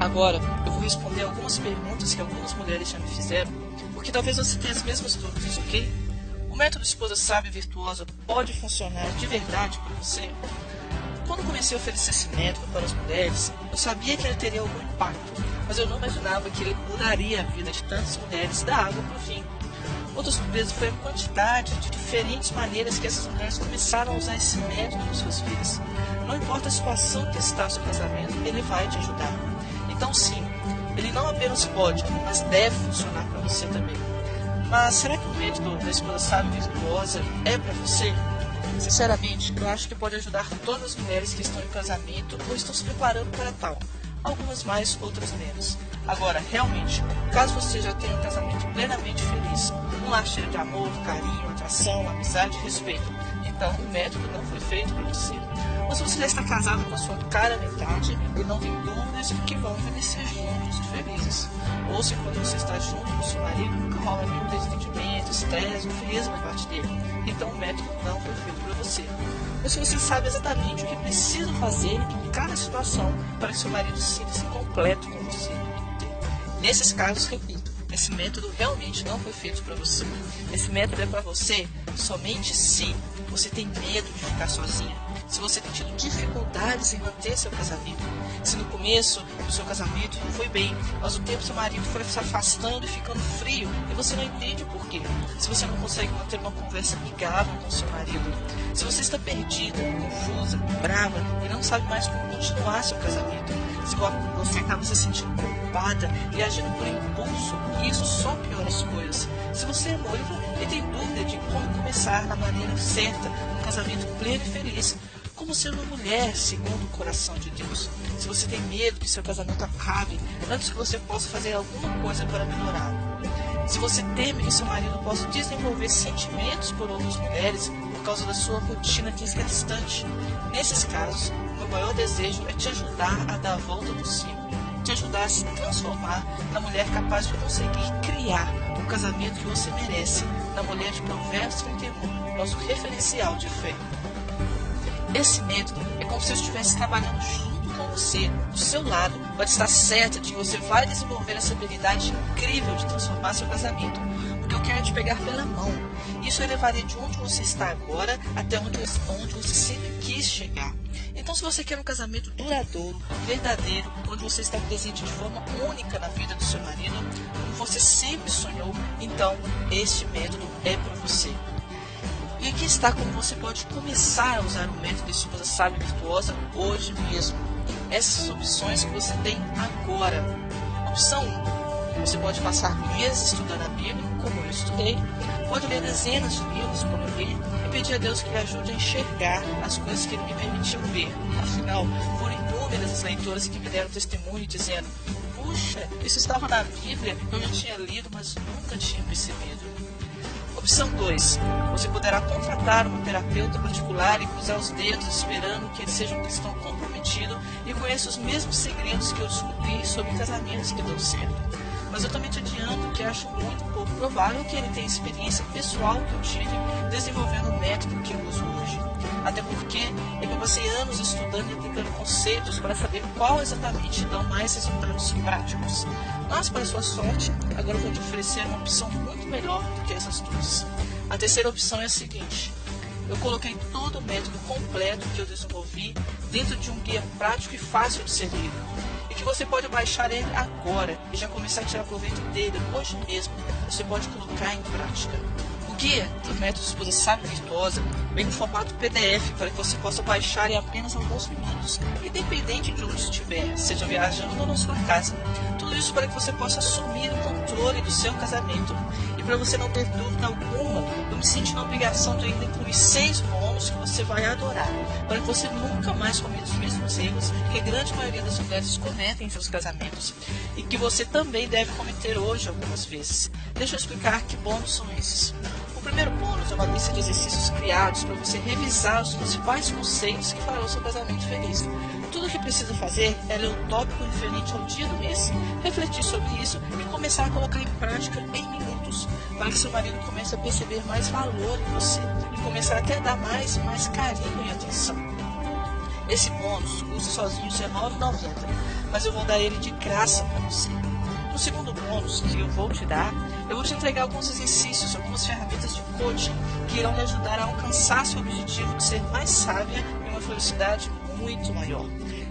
A: Agora, eu vou responder algumas perguntas que algumas mulheres já me fizeram, porque talvez você tenha as mesmas dúvidas, ok? O método esposa sábia e virtuosa pode funcionar de verdade para você? Quando comecei a oferecer esse método para as mulheres, eu sabia que ele teria algum impacto, mas eu não imaginava que ele mudaria a vida de tantas mulheres da água para o vinho. Outra surpresa foi a quantidade de diferentes maneiras que essas mulheres começaram a usar esse método com suas vidas. Não importa a situação que está o seu casamento, ele vai te ajudar. Então sim, ele não apenas pode, mas deve funcionar para você também. Mas será que o método da esposa sábia e virtuosa é para você? Sinceramente, eu acho que pode ajudar todas as mulheres que estão em casamento ou estão se preparando para tal. Algumas mais, outras menos. Agora, realmente, caso você já tenha um casamento plenamente feliz, um lar cheio de amor, carinho, atração, amizade e respeito, então o método não foi feito para você. Ou se você já está casado com a sua cara metade e não tem dúvidas de que vão envelhecer juntos e felizes. Ou se quando você está junto com seu marido, rola mil desentendimento, estresse ou frieza por parte dele, então o método não foi feito para você. Ou se você sabe exatamente o que precisa fazer em cada situação para que seu marido sinta-se completo com você. Nesses casos, repito, esse método realmente não foi feito para você. Esse método é para você somente se você tem medo de ficar sozinha, se você tem tido dificuldades em manter seu casamento. Se no começo do seu casamento foi bem, mas o tempo seu marido foi se afastando e ficando frio e você não entende por quê. Se você não consegue manter uma conversa amigável com seu marido. Se você está perdida, confusa, brava e não sabe mais como continuar seu casamento. Se você acaba se sentindo culpada e agindo por impulso, e isso só piora as coisas. Se você é noiva e tem dúvida de como começar na maneira certa, um casamento pleno e feliz, como ser uma mulher segundo o coração de Deus. Se você tem medo que seu casamento acabe antes que você possa fazer alguma coisa para melhorá-lo. Se você teme que seu marido possa desenvolver sentimentos por outras mulheres por causa da sua rotina desgastante. Nesses casos, o meu maior desejo é te ajudar a dar a volta por cima. Te ajudar a se transformar na mulher capaz de conseguir criar o casamento que você merece, na mulher de Provérbios 31, nosso referencial de fé. Esse método é como se eu estivesse trabalhando junto com você, do seu lado, para estar certa de que você vai desenvolver essa habilidade incrível de transformar seu casamento, porque eu quero te pegar pela mão. Isso elevaria de onde você está agora até onde você sempre quis chegar. Então, se você quer um casamento duradouro, verdadeiro, onde você está presente de forma única na vida do seu marido, como você sempre sonhou, então este método é para você. E aqui está como você pode começar a usar o método de esposa sábia e virtuosa hoje mesmo. Essas opções que você tem agora. Opção 1. Você pode passar meses estudando a Bíblia, como eu estudei. Pode ler dezenas de livros, como eu li, e pedir a Deus que lhe ajude a enxergar as coisas que Ele me permitiu ver. Afinal, foram inúmeras as leitoras que me deram testemunho dizendo: puxa, isso estava na Bíblia, eu já tinha lido, mas nunca tinha percebido. Opção 2. Você poderá contratar uma terapeuta particular e cruzar os dedos esperando que ele seja um cristão comprometido e conheça os mesmos segredos que eu descobri sobre casamentos que dão certo. Mas eu também te adianto que acho muito pouco provável que ele tenha experiência pessoal que eu tive desenvolvendo o método que eu uso hoje. Até porque eu passei anos estudando e aplicando conceitos para saber qual exatamente dão mais resultados práticos. Mas, para sua sorte, agora eu vou te oferecer uma opção muito melhor do que essas duas. A terceira opção é a seguinte: eu coloquei todo o método completo que eu desenvolvi dentro de um guia prático e fácil de ser lido, e que você pode baixar ele agora e já começar a tirar proveito dele hoje mesmo. Você pode colocar em prática. O guia do método Esposa Sábia e Virtuosa vem no formato PDF para que você possa baixar em apenas alguns minutos, independente de onde estiver, seja viajando ou na sua casa. Tudo isso para que você possa assumir o controle do seu casamento. E para você não ter dúvida alguma, eu me sinto na obrigação de ainda incluir 6 bônus que você vai adorar, para que você nunca mais cometa os mesmos erros que a grande maioria das mulheres cometem em seus casamentos, e que você também deve cometer hoje algumas vezes. Deixa eu explicar que bônus são esses. O primeiro bônus é uma lista de exercícios criados para você revisar os principais conceitos que farão seu casamento feliz. Tudo o que precisa fazer é ler o tópico referente ao dia do mês, refletir sobre isso e começar a colocar em prática em minutos, para que seu marido comece a perceber mais valor em você e começar até a dar mais e mais carinho e atenção. Esse bônus custa sozinho R$19,90, mas eu vou dar ele de graça para você. No segundo bônus que eu vou te dar, eu vou te entregar alguns exercícios, algumas ferramentas de coaching que irão lhe ajudar a alcançar seu objetivo de ser mais sábia e uma felicidade muito maior.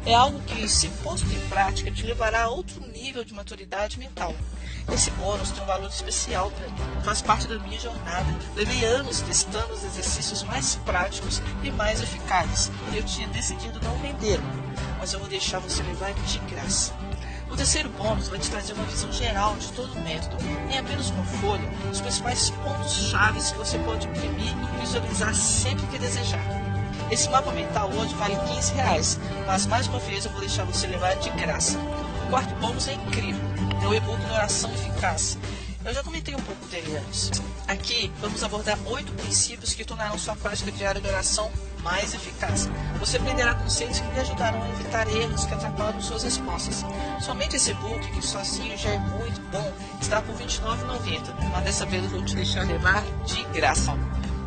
A: É algo que, se posto em prática, te levará a outro nível de maturidade mental. Esse bônus tem um valor especial para mim, faz parte da minha jornada. Levei anos testando os exercícios mais práticos e mais eficazes, e eu tinha decidido não vendê-lo, mas eu vou deixar você levar de graça. O terceiro bônus vai te trazer uma visão geral de todo o método, em apenas uma folha, os principais pontos-chave que você pode imprimir e visualizar sempre que desejar. Esse mapa mental hoje vale R$15, mas mais uma vez eu vou deixar você levar de graça. O quarto bônus é incrível, é o e-book de oração eficaz. Eu já comentei um pouco dele antes. Aqui vamos abordar 8 princípios que tornarão sua prática diária de oração mais eficaz. Você aprenderá conceitos que lhe ajudarão a evitar erros que atrapalham suas respostas. Somente esse e-book, que sozinho já é muito bom, está por R$29,90, mas dessa vez eu vou te deixar levar de graça.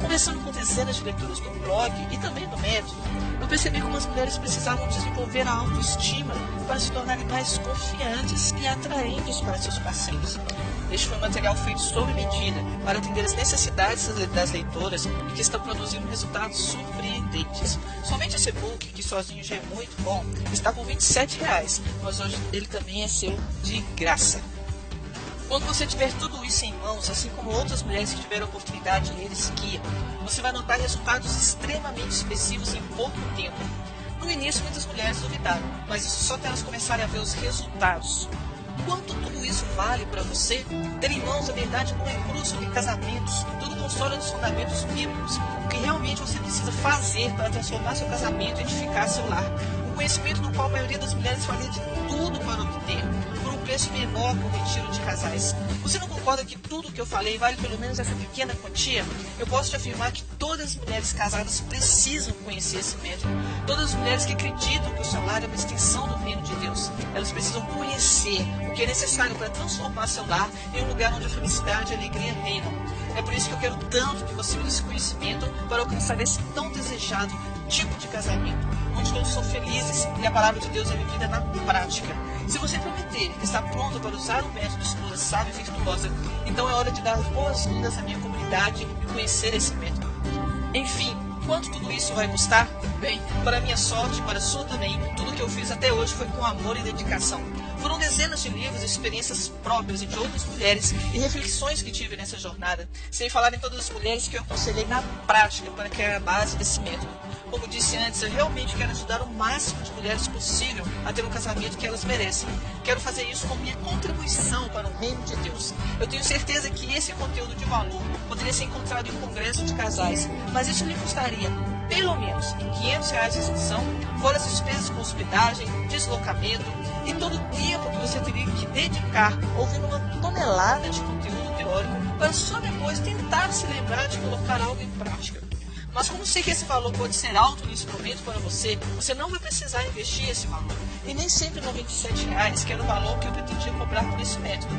A: Conversando com dezenas de leituras do blog e também do método, eu percebi como as mulheres precisavam desenvolver a autoestima para se tornarem mais confiantes e atraentes para seus parceiros. Este foi um material feito sob medida para atender as necessidades das leitoras e que está produzindo resultados surpreendentes. Somente esse e-book, que sozinho já é muito bom, está por R$ 27,00, mas hoje ele também é seu de graça. Quando você tiver tudo isso em mãos, assim como outras mulheres que tiveram a oportunidade de ler esse guia, você vai notar resultados extremamente expressivos em pouco tempo. No início, muitas mulheres duvidaram, mas isso só até elas começarem a ver os resultados. Quanto tudo isso vale para você? Ter em mãos a verdade nua e crua sobre casamentos, tudo consola dos fundamentos bíblicos, o que realmente você precisa fazer para transformar seu casamento e edificar seu lar. Um conhecimento no qual a maioria das mulheres faria de tudo para obter, por um preço menor que o retiro de casais. Você não concorda que tudo o que eu falei vale pelo menos essa pequena quantia? Eu posso te afirmar que todas as mulheres casadas precisam conhecer esse método. Todas as mulheres que acreditam que o seu lar é uma extensão do reino de Deus. Elas precisam conhecer o que é necessário para transformar seu lar em um lugar onde a felicidade e a alegria reinam. É por isso que eu quero tanto que você use esse conhecimento para alcançar esse tão desejado tipo de casamento, onde todos são felizes e a palavra de Deus é vivida na prática. Se você prometer que está pronto para usar o método Esposa Sábia e Virtuosa, então é hora de dar boas-vindas à minha comunidade e conhecer esse método. Enfim, quanto tudo isso vai custar? Bem, para minha sorte e para a sua também, tudo que eu fiz até hoje foi com amor e dedicação. Foram dezenas de livros, experiências próprias e de outras mulheres e reflexões que tive nessa jornada, sem falar em todas as mulheres que eu aconselhei na prática para criar a base desse método. Como disse antes, eu realmente quero ajudar o máximo de mulheres possível a ter um casamento que elas merecem. Quero fazer isso como minha contribuição para o reino de Deus. Eu tenho certeza que esse conteúdo de valor poderia ser encontrado em um congresso de casais, mas isso lhe custaria pelo menos R$ 500 a inscrição, fora as despesas com hospedagem, deslocamento e todo o tempo que você teria que dedicar ouvindo uma tonelada de conteúdo teórico para só depois tentar se lembrar de colocar algo em prática. Mas como sei que esse valor pode ser alto nesse momento para você, você não vai precisar investir esse valor. E nem sempre R$ 97,00, que era o valor que eu pretendia cobrar por esse método.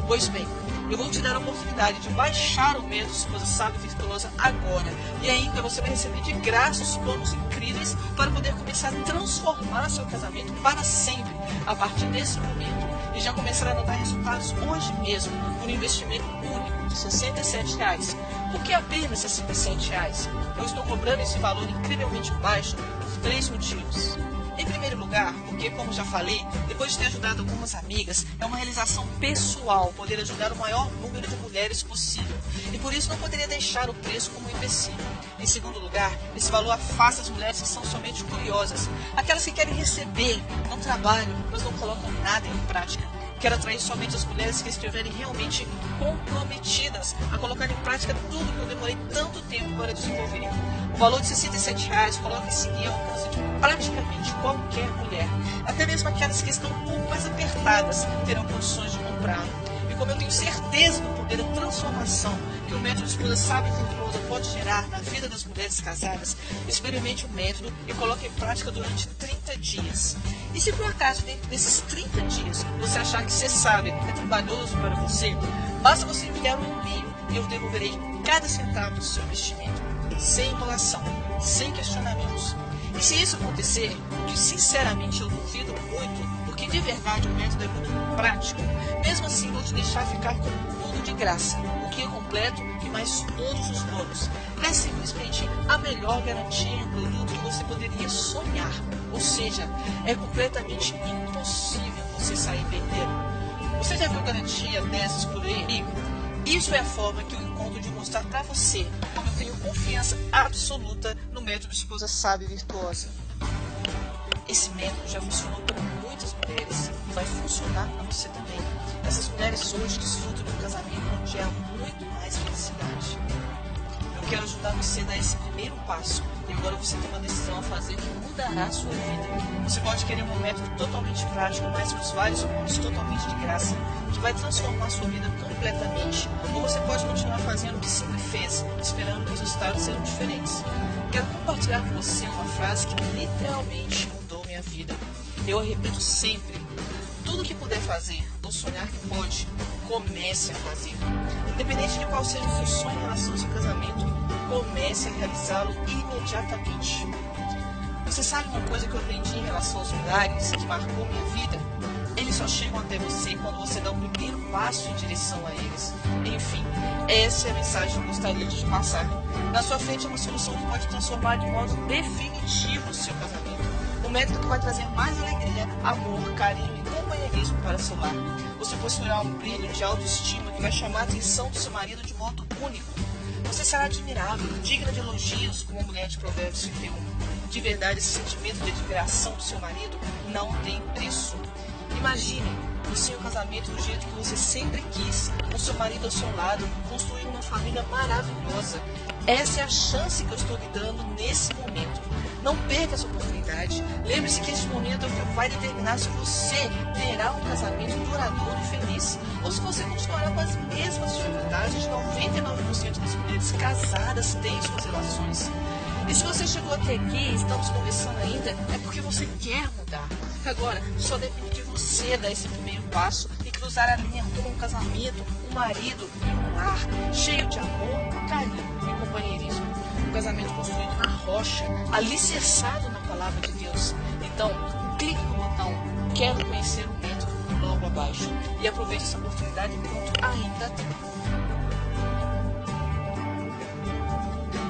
A: Pois bem, eu vou te dar a oportunidade de baixar o método Esposa Sábia e Virtuosa agora. E ainda você vai receber de graça os planos incríveis para poder começar a transformar seu casamento para sempre a partir desse momento. E já começar a notar resultados hoje mesmo por um investimento único de R$ 67,00. Por que apenas R$ 67,00? Eu estou cobrando esse valor incrivelmente baixo por 3 motivos. Em primeiro lugar, porque, como já falei, depois de ter ajudado algumas amigas, é uma realização pessoal poder ajudar o maior número de mulheres possível. E por isso não poderia deixar o preço como um empecilho. Em segundo lugar, esse valor afasta as mulheres que são somente curiosas. Aquelas que querem receber, não trabalham, mas não colocam nada em prática. Quero atrair somente as mulheres que estiverem realmente comprometidas a colocar em prática tudo que eu demorei tanto tempo para desenvolver. O valor de R$ 67,00 coloca esse guia ao alcance de praticamente qualquer mulher. Até mesmo aquelas que estão um pouco mais apertadas terão condições de comprá-lo. E como eu tenho certeza do poder da transformação que o método Esposa Sábia e Virtuosa pode gerar na vida das mulheres casadas, experimente o método e coloque em prática durante 30 dias. E se por acaso dentro desses 30 dias você achar que ser sábia é trabalhoso para você, basta você enviar um e-mail e eu devolverei cada centavo do seu investimento, sem enrolação, sem questionamentos. E se isso acontecer, o que sinceramente eu duvido muito, porque de verdade o método é muito prático, mesmo assim vou te deixar ficar com tudo de graça, o que é completo e mais todos os bônus. É simplesmente a melhor garantia em um produto que você poderia sonhar, ou seja, é completamente impossível você sair perdendo. Você já viu garantia dessas por aí? Isso é a forma que eu encontro de mostrar para você como eu tenho confiança absoluta no método Esposa Sábia e Virtuosa. Esse método já funcionou para muitas mulheres e vai funcionar para você também. Essas mulheres hoje desfrutam de um casamento onde há muito mais felicidade. Eu quero ajudar você a dar esse primeiro passo e agora você tem uma decisão a fazer que mudará a sua vida. Você pode querer um método totalmente prático, mas com os vários cursos totalmente de graça, que vai transformar a sua vida completamente. Ou você pode continuar fazendo o que sempre fez, esperando que os resultados sejam diferentes. Quero compartilhar com você uma frase que literalmente mudou minha vida. Eu a repito sempre. Tudo que puder fazer, ou sonhar que pode, comece a fazer. Independente de qual seja o seu sonho em relação ao seu casamento, comece a realizá-lo imediatamente. Você sabe uma coisa que eu aprendi em relação aos milagres que marcou minha vida? Eles só chegam até você quando você dá o primeiro passo em direção a eles. Enfim, essa é a mensagem que eu gostaria de te passar. Na sua frente é uma solução que pode transformar de modo definitivo o seu casamento. Um método que vai trazer mais alegria, amor, carinho e companheirismo para seu lar. Você possuirá um brilho de autoestima que vai chamar a atenção do seu marido de modo único. Você será admirável, digna de elogios como a mulher de Provérbios 31. De verdade, esse sentimento de admiração do seu marido não tem preço. Imagine o seu casamento do jeito que você sempre quis, com seu marido ao seu lado, construindo uma família maravilhosa. Essa é a chance que eu estou lhe dando nesse momento. Não perca essa oportunidade. Lembre-se que esse momento é o que vai determinar se você terá um casamento duradouro e feliz, ou se você continuará com as mesmas dificuldades de 99% das mulheres casadas têm em suas relações. E se você chegou até aqui e estamos conversando ainda, é porque você quer mudar. Agora, só depende de você dar esse primeiro passo e cruzar a linha rumo a um casamento, um marido e um lar cheio de amor, carinho e companheirismo. Um casamento construído na rocha, alicerçado na palavra de Deus. Então, clique no botão "Quero conhecer o método" logo abaixo e aproveite essa oportunidade enquanto ainda tem.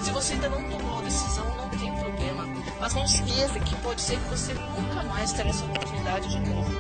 A: Se você ainda não tomou a decisão, não tem problema. Mas não esqueça que pode ser que você nunca mais terá essa oportunidade de novo.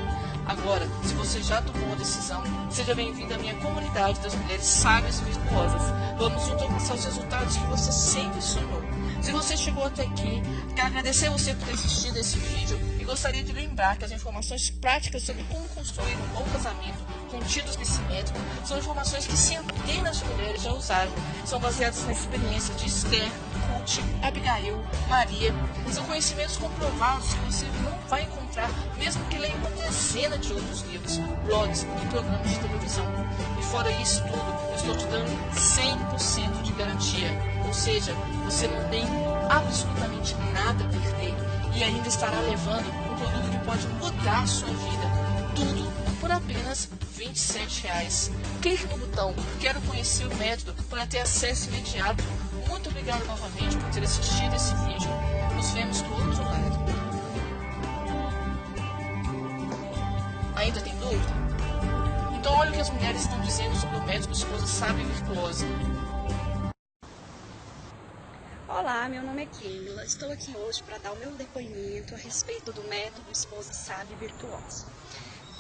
A: Agora, se você já tomou a decisão, seja bem-vindo à minha comunidade das mulheres sábias e virtuosas. Vamos juntos alcançar os resultados que você sempre sonhou. Se você chegou até aqui, quero agradecer a você por ter assistido esse vídeo e gostaria de lembrar que as informações práticas sobre como construir um bom casamento contidos nesse método são informações que centenas de mulheres já usaram. São baseadas na experiência de Esther, Ruth, Abigail, Maria. São conhecimentos comprovados que você não vai encontrar, mesmo que leia uma dezena de outros livros, blogs e programas de televisão. E fora isso tudo, eu estou te dando 100% de garantia. Ou seja, você não tem absolutamente nada a perder e ainda estará levando um produto que pode mudar a sua vida. Tudo por apenas R$ 27. Clique no botão "Quero conhecer o método" para ter acesso imediato. Muito obrigado novamente por ter assistido esse vídeo. Nos vemos do outro lado. Ainda tem dúvida? Então olha o que as mulheres estão dizendo sobre o método Esposa Sábia e Virtuosa.
B: Olá, meu nome é Keila. Estou aqui hoje para dar o meu depoimento a respeito do método Esposa Sábia e Virtuosa.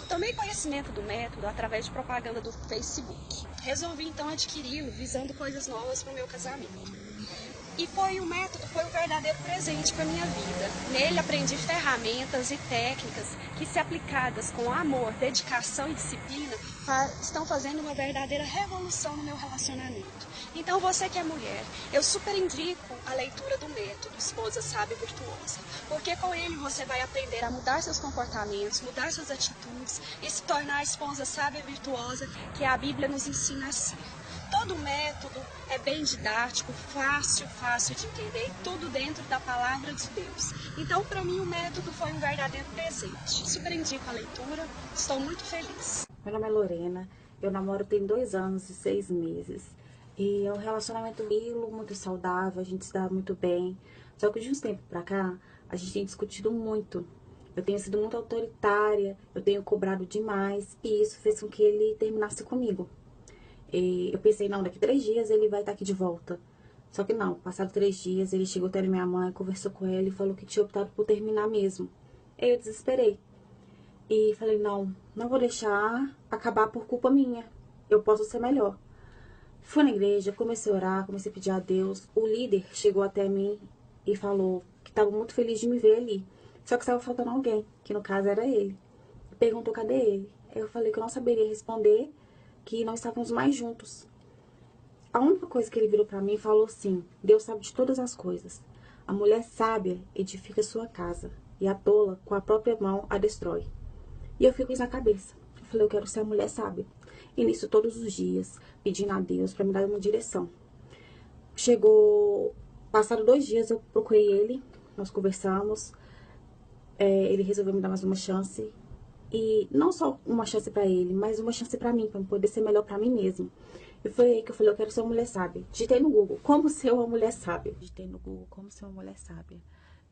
B: Tomei conhecimento do método através de propaganda do Facebook. Resolvi então adquiri-lo visando coisas novas para o meu casamento. E o método foi um verdadeiro presente para a minha vida. Nele aprendi ferramentas e técnicas que, se aplicadas com amor, dedicação e disciplina, estão fazendo uma verdadeira revolução no meu relacionamento. Então, você que é mulher, eu super indico a leitura do método Esposa Sábia e Virtuosa, porque com ele você vai aprender a mudar seus comportamentos, mudar suas atitudes e se tornar a esposa sábia e virtuosa que a Bíblia nos ensina a ser. Todo método é bem didático, fácil de entender, tudo dentro da palavra de Deus. Então, para mim, o método foi um verdadeiro presente. Super indico a leitura, estou muito feliz.
C: Meu nome é Lorena, eu namoro tem 2 anos e 6 meses. E é um relacionamento muito saudável, a gente se dá muito bem. Só que de uns tempos pra cá, a gente tem discutido muito. Eu tenho sido muito autoritária, eu tenho cobrado demais, e isso fez com que ele terminasse comigo. E eu pensei, não, daqui 3 dias ele vai estar aqui de volta. Só que não, passados 3 dias, ele chegou até minha mãe, conversou com ela e falou que tinha optado por terminar mesmo. Aí eu desesperei. E falei, não vou deixar acabar por culpa minha. Eu posso ser melhor. Fui na igreja, comecei a orar, comecei a pedir a Deus. O líder chegou até mim e falou que estava muito feliz de me ver ali. Só que estava faltando alguém, que no caso era ele. Perguntou cadê ele. Aí eu falei que eu não saberia responder, que nós estávamos mais juntos. A única coisa que ele virou pra mim e falou assim: Deus sabe de todas as coisas. A mulher sábia edifica sua casa, e a tola, com a própria mão, a destrói. E eu fico com isso na cabeça. Eu falei, eu quero ser a mulher sábia. E nisso todos os dias, pedindo a Deus pra me dar uma direção. Passaram 2 dias, eu procurei ele, nós conversamos. Ele resolveu me dar mais uma chance. E não só uma chance pra ele, mas uma chance pra mim, pra poder ser melhor pra mim mesmo. E foi aí que eu falei, eu quero ser uma mulher sábia. Digitei no Google, como ser uma mulher sábia. Digitei no Google, como ser uma mulher sábia.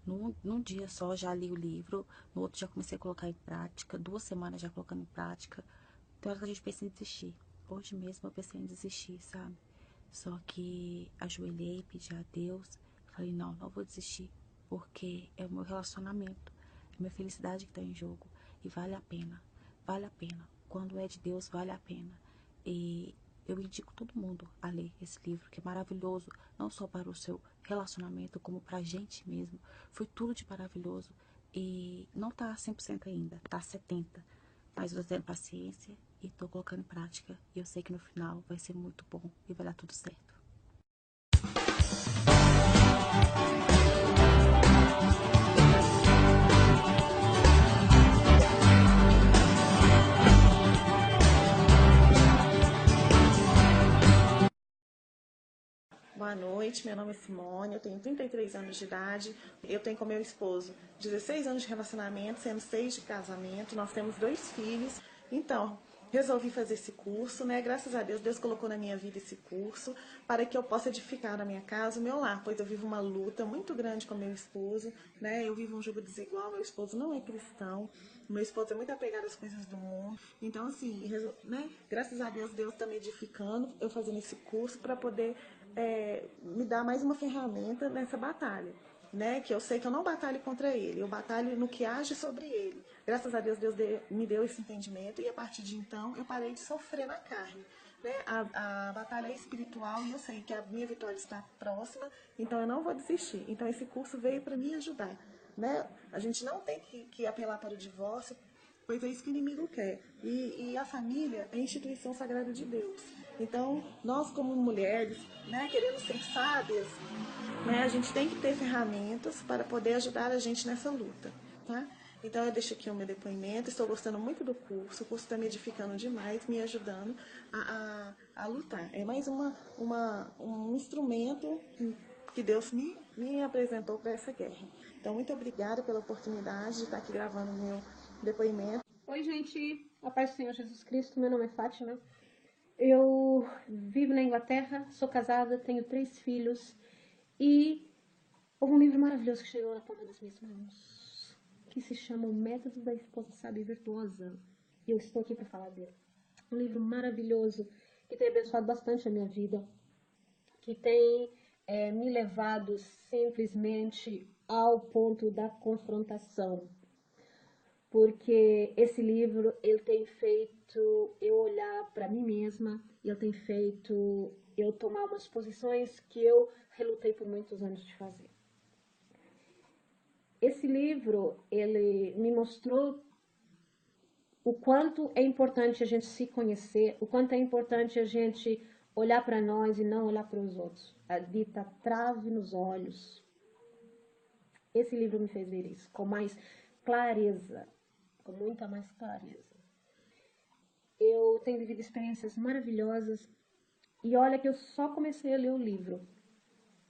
C: Num dia só já li o livro, no outro já comecei a colocar em prática, 2 semanas já colocando em prática. Tem hora que a gente pensa em desistir. Hoje mesmo eu pensei em desistir, sabe? Só que ajoelhei, pedi a Deus, falei, não vou desistir, porque é o meu relacionamento, é a minha felicidade que tá em jogo, e vale a pena, vale a pena. Quando é de Deus, vale a pena. E eu indico todo mundo a ler esse livro, que é maravilhoso, não só para o seu relacionamento, como para a gente mesmo. Foi tudo de maravilhoso. E não tá 100% ainda, tá 70%. Mas eu tô tendo paciência e tô colocando em prática. E eu sei que no final vai ser muito bom e vai dar tudo certo.
D: Boa noite, meu nome é Simone, eu tenho 33 anos de idade, eu tenho com meu esposo 16 anos de relacionamento, sendo 6 de casamento, nós temos 2 filhos, então resolvi fazer esse curso, né? Graças a Deus, Deus colocou na minha vida esse curso para que eu possa edificar a minha casa, o meu lar, pois eu vivo uma luta muito grande com meu esposo, né? Eu vivo um jogo desigual, meu esposo não é cristão, meu esposo é muito apegado às coisas do mundo, então assim, né? Graças a Deus, Deus está me edificando, eu fazendo esse curso para poder me dar mais uma ferramenta nessa batalha, né? Que eu sei que eu não batalho contra ele, eu batalho no que age sobre ele. Graças a Deus, me deu esse entendimento e a partir de então eu parei de sofrer na carne. Né? A batalha é espiritual e eu sei que a minha vitória está próxima, então eu não vou desistir. Então esse curso veio para me ajudar. Né? A gente não tem que apelar para o divórcio, pois é isso que o inimigo quer. E a família é a instituição sagrada de Deus. Então, nós como mulheres, né, querendo ser sábias, né, a gente tem que ter ferramentas para poder ajudar a gente nessa luta. Tá? Então, eu deixo aqui o meu depoimento, estou gostando muito do curso, o curso está me edificando demais, me ajudando a lutar. É mais um instrumento que Deus me apresentou para essa guerra. Então, muito obrigada pela oportunidade de estar aqui gravando o meu depoimento.
E: Oi, gente, a paz do Senhor Jesus Cristo, meu nome é Fátima, eu vivo na Inglaterra, sou casada, tenho 3 filhos e houve um livro maravilhoso que chegou na palma das minhas mãos, que se chama O Método da Esposa Sábia e Virtuosa, e eu estou aqui para falar dele. Um livro maravilhoso que tem abençoado bastante a minha vida, que tem me levado simplesmente ao ponto da confrontação. Porque esse livro, ele tem feito eu olhar para mim mesma, ele tem feito eu tomar umas posições que eu relutei por muitos anos de fazer. Esse livro, ele me mostrou o quanto é importante a gente se conhecer, o quanto é importante a gente olhar para nós e não olhar para os outros. A dita trave nos olhos. Esse livro me fez ver isso com mais clareza, com muita mais clareza. Eu tenho vivido experiências maravilhosas e olha que eu só comecei a ler o livro.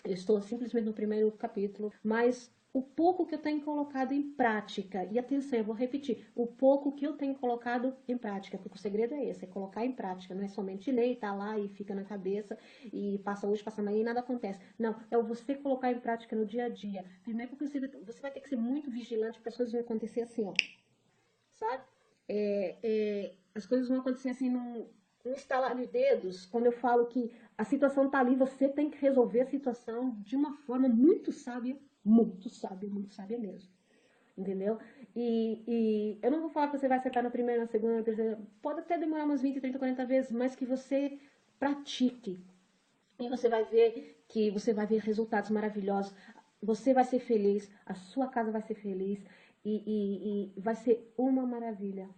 E: Eu estou simplesmente no primeiro capítulo, mas o pouco que eu tenho colocado em prática, e atenção, eu vou repetir, o pouco que eu tenho colocado em prática, porque o segredo é esse, é colocar em prática, não é somente ler e tá lá e fica na cabeça e passa hoje, passa amanhã e nada acontece. Não, é você colocar em prática no dia a dia. Primeiro porque você vai ter que ser muito vigilante, porque as coisas vão acontecer assim, ó. Sabe? As coisas vão acontecer assim num estalar de dedos. Quando eu falo que a situação tá ali, você tem que resolver a situação de uma forma muito sábia mesmo. Entendeu? E eu não vou falar que você vai acertar na primeira, na segunda, na terceira. Pode até demorar umas 20, 30, 40 vezes, mas que você pratique. E você vai ver resultados maravilhosos. Você vai ser feliz, a sua casa vai ser feliz e vai ser uma maravilha.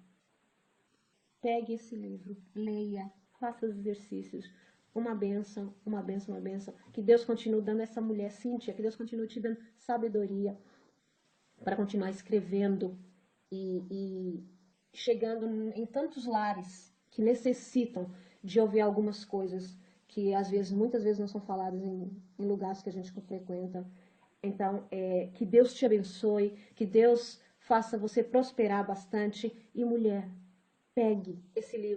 E: Pegue esse livro, leia, faça os exercícios. Uma bênção, uma bênção, uma bênção. Que Deus continue dando essa mulher, Cíntia, que Deus continue te dando sabedoria para continuar escrevendo e chegando em tantos lares que necessitam de ouvir algumas coisas que às vezes, muitas vezes não são faladas em lugares que a gente frequenta. Então, que Deus te abençoe, que Deus faça você prosperar bastante. E mulher, pegue esse livro.